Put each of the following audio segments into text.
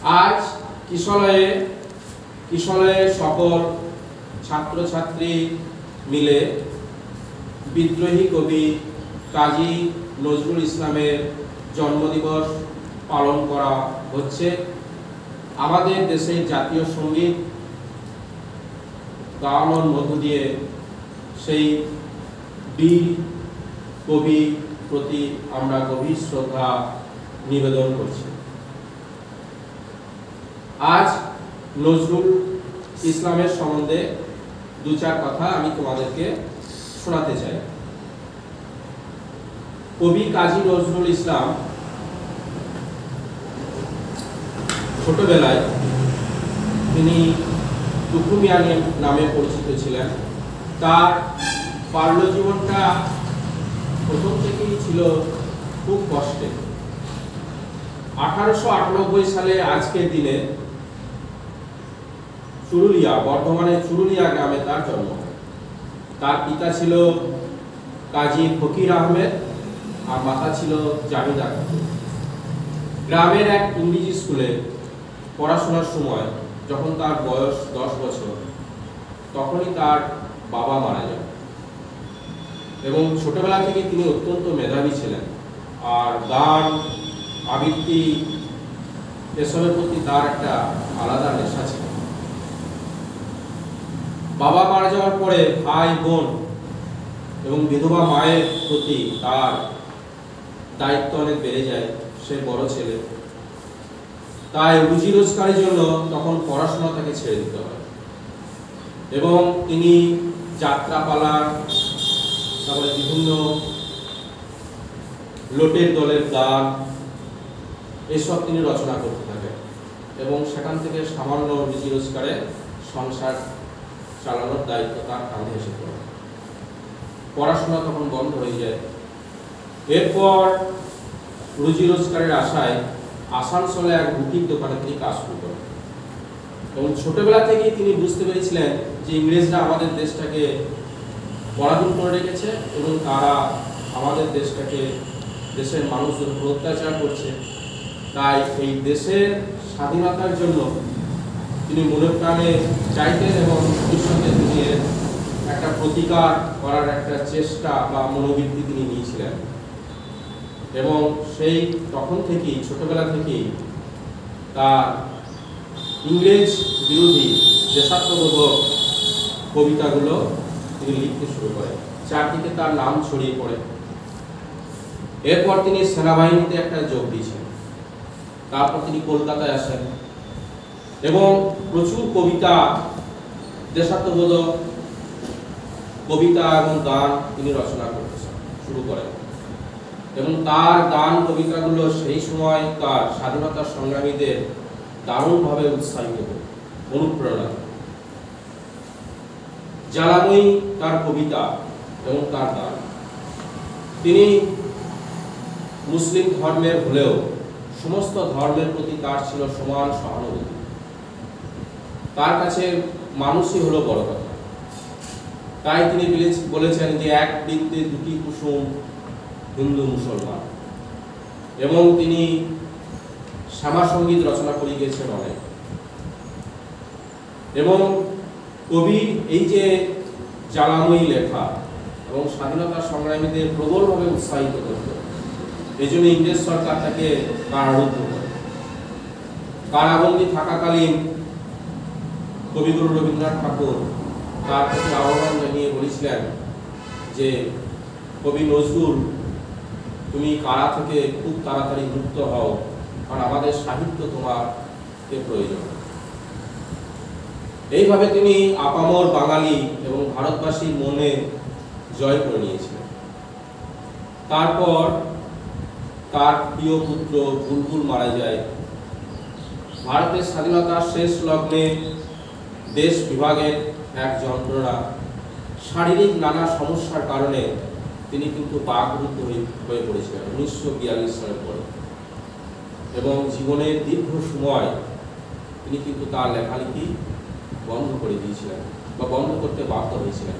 আজ কিশলয়ে সকল ছাত্রছাত্রী মিলে বিদ্রোহী কবি কাজী নজরুল ইসলামের জন্মদিবস পালন করা হচ্ছে। আমাদের দেশের জাতীয় সঙ্গীত গাওয়ানোর মধ্য দিয়ে সেই বীর কবি প্রতি আমরা গভীর শ্রদ্ধা নিবেদন করছি। আজ নজরুল ইসলামের সম্বন্ধে দু চার কথা আমি তোমাদেরকে শোনাতে চাই। কবি কাজী নজরুল ইসলাম ছোটবেলায় তিনি টুকু মিয়া নামে পরিচিত ছিলেন। তার বাল্য জীবনটা প্রথম থেকেই ছিল খুব কষ্টের। 1898 সালে আজকের দিনে চুরুলিয়া, বর্ধমানের চুরুলিয়া গ্রামে তার জন্ম। তার পিতা ছিল কাজী ফকির আহমেদ আর মাতা ছিল জামিদা খাতুন। গ্রামের এক ইংরেজি স্কুলে পড়াশোনার সময় যখন তার বয়স 10 বছর, তখনই তার বাবা মারা যান এবং ছোটবেলা থেকে তিনি অত্যন্ত মেধাবী ছিলেন। আর গান, আবৃত্তি এসবের প্রতি তার একটা আলাদা নেশা ছিল। বাবা মারা যাওয়ার পরে ভাই বোন এবং বিধবা মায়ের প্রতি তার দায়িত্ব অনেক বেড়ে যায়। সে বড় ছেলে, তাই রুজি রোজগারের জন্য তখন পড়াশোনা তাকে ছেড়ে দিতে হয় এবং তিনি যাত্রাপালা, তারপরে বিভিন্ন লোটের দলের গান এসব তিনি রচনা করতে থাকেন এবং সেখান থেকে সামান্য রুজি রোজগারে সংসার চালানোর দায়িত্ব তার কাঁধে এসে পড়ে। পড়াশোনা তখন বন্ধ হয়ে যায়। এরপর রুজি রোজগারের আশায় আসানসোলে এক বুটিক দোকানে তিনি কাজ শুরু করেন এবং ছোটবেলা থেকেই তিনি বুঝতে পেরেছিলেন যে ইংরেজরা আমাদের দেশটাকে পরাধীন করে রেখেছে এবং তারা আমাদের দেশের মানুষদের উপর অত্যাচার করছে। তাই এই দেশের স্বাধীনতার জন্য তিনি মনে প্রাণে চাইতেন এবং ভবিষ্যতে তিনি একটা প্রতিকার করার একটা চেষ্টা বা মনোবৃত্তি তিনি নিয়েছিলেন এবং সেই তখন থেকেই, ছোটবেলা থেকেই তার ইংরেজ বিরোধী দেশাত্মবোধক কবিতাগুলো তিনি লিখতে শুরু করেন। চারদিকে তার নাম ছড়িয়ে পড়ে। এরপর তিনি সেনাবাহিনীতে একটা যোগ দিয়েছেন। তারপর তিনি কলকাতায় আসেন এবং প্রচুর কবিতা, দেশাত্মবোধক কবিতা এবং গান তিনি রচনা করতে শুরু করেন এবং তার গান কবিতাগুলো সেই সময় তার স্বাধীনতা সংগ্রামীদের দারুণভাবে উৎসাহিত করে, অনুপ্রেরণা। জ্বালাময়ী তার কবিতা এবং তার গান। তিনি মুসলিম ধর্মের হলেও সমস্ত ধর্মের প্রতি তার ছিল সমান সহানুভূতি। তার কাছে মানুষই হলো বড় কথা। তাই তিনি বলেছেন যে এক বৃন্তে দুটি কুসুম, হিন্দু মুসলমান। এবং তিনি শ্যামা সঙ্গীত রচনা করে গিয়েছেন অনেক। এবং কবির এই যে জ্বালাময়ী লেখা এবং স্বাধীনতা সংগ্রামীদের প্রবলভাবে উৎসাহিত করত, এই জন্য ইংরেজ সরকার তাকে কারারুদ্ধ করে। কারাবন্দী থাকাকালীন কবিগুরু রবীন্দ্রনাথ ঠাকুর তার প্রতি আহ্বান জানিয়ে বলেছিলেন যে কবি নজরুল, তুমি কারা থেকে খুব তাড়াতাড়ি মুক্ত হও, কারণ আমাদের সাহিত্য তোমাকে প্রয়োজন। এইভাবে তিনি আপামর বাঙালি এবং ভারতবাসীর মনে জয় করে নিয়েছিলেন। তারপর তার প্রিয় পুত্র বুলবুল মারা যায়। ভারতের স্বাধীনতার শেষ লগ্নে দেশ বিভাগের এক যন্ত্রণা, শারীরিক নানা সমস্যার কারণে তিনি কিন্তু বাকরুদ্ধ হয়ে পড়েছিলেন 1942 সালের পরে এবং জীবনের দীর্ঘ সময় তিনি কিন্তু তার লেখালেখি বন্ধ করে দিয়েছিলেন বা বন্ধ করতে বাধ্য হয়েছিলেন।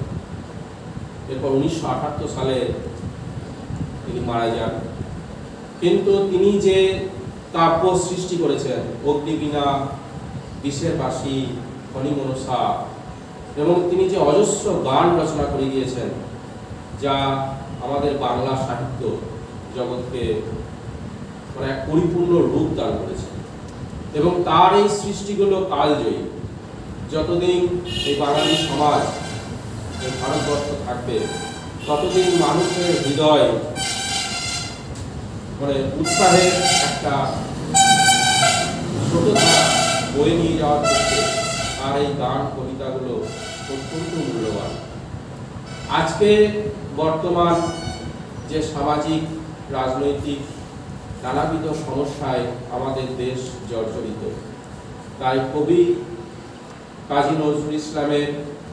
এরপর 1978 সালে তিনি মারা যান। কিন্তু তিনি যে কাব্য সৃষ্টি করেছেন, অগ্নিবীণা, বিষের বাসি, ফণিমনসা, এবং তিনি যে অজস্র গান রচনা করে গিয়েছেন যা আমাদের বাংলা সাহিত্য জগৎকে মানে এক পরিপূর্ণ রূপ দান করেছে। এবং তার এই সৃষ্টিগুলো কালজয়ী। যতদিন এই বাঙালি সমাজ এই ভারতবর্ষ থাকবে ততদিন মানুষের হৃদয় মানে উৎসাহের একটা স্রোতধারা বয়ে নিয়ে যাওয়ার ক্ষেত্রে আর এই গান কবিতাগুলো অত্যন্ত মূল্যবান। আজকে বর্তমান যে সামাজিক রাজনৈতিক নানাবিধ সমস্যায় আমাদের দেশ জর্জরিত, তাই কবি কাজী নজরুল ইসলামের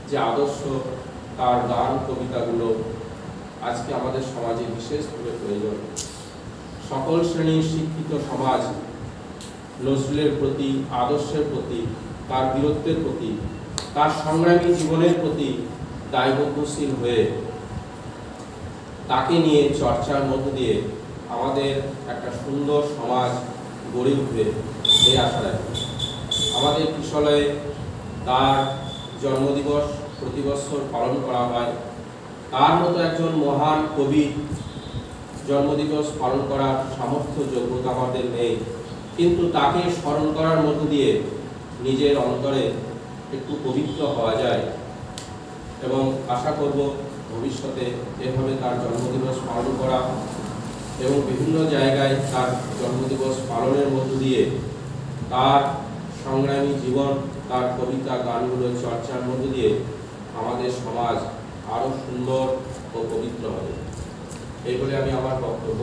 যে আদর্শ, তার গান কবিতাগুলো আজকে আমাদের সমাজে বিশেষভাবে প্রয়োজন। সকল শ্রেণীর শিক্ষিত সমাজ নজরুলের প্রতি, আদর্শের প্রতি, তার বীরত্বের প্রতি, তার সংগ্রামী জীবনের প্রতি দায়বদ্ধশীল হয়ে তাকে নিয়ে চর্চার মধ্য দিয়ে আমাদের একটা সুন্দর সমাজ গড়ে উঠবে এই আশা রাখি। আমাদের কিশলয়ে তার জন্মদিবস প্রতি বছর পালন করা হয়। তার মতো একজন মহান কবি জন্মদিবস পালন করার সামর্থ্য যোগ্যতা আমাদের নেই, কিন্তু তাকে স্মরণ করার মধ্য দিয়ে নিজের অন্তরে একটু পবিত্র হওয়া যায়। এবং আশা করব ভবিষ্যতে এভাবে তার জন্মদিবস পালন করা এবং বিভিন্ন জায়গায় তার জন্মদিবস পালনের মধ্য দিয়ে তার সংগ্রামী জীবন, তার কবিতা গানগুলো চর্চার মধ্য দিয়ে আমাদের সমাজ আরও সুন্দর ও পবিত্র হবে। এই বলে আমি আমার বক্তব্য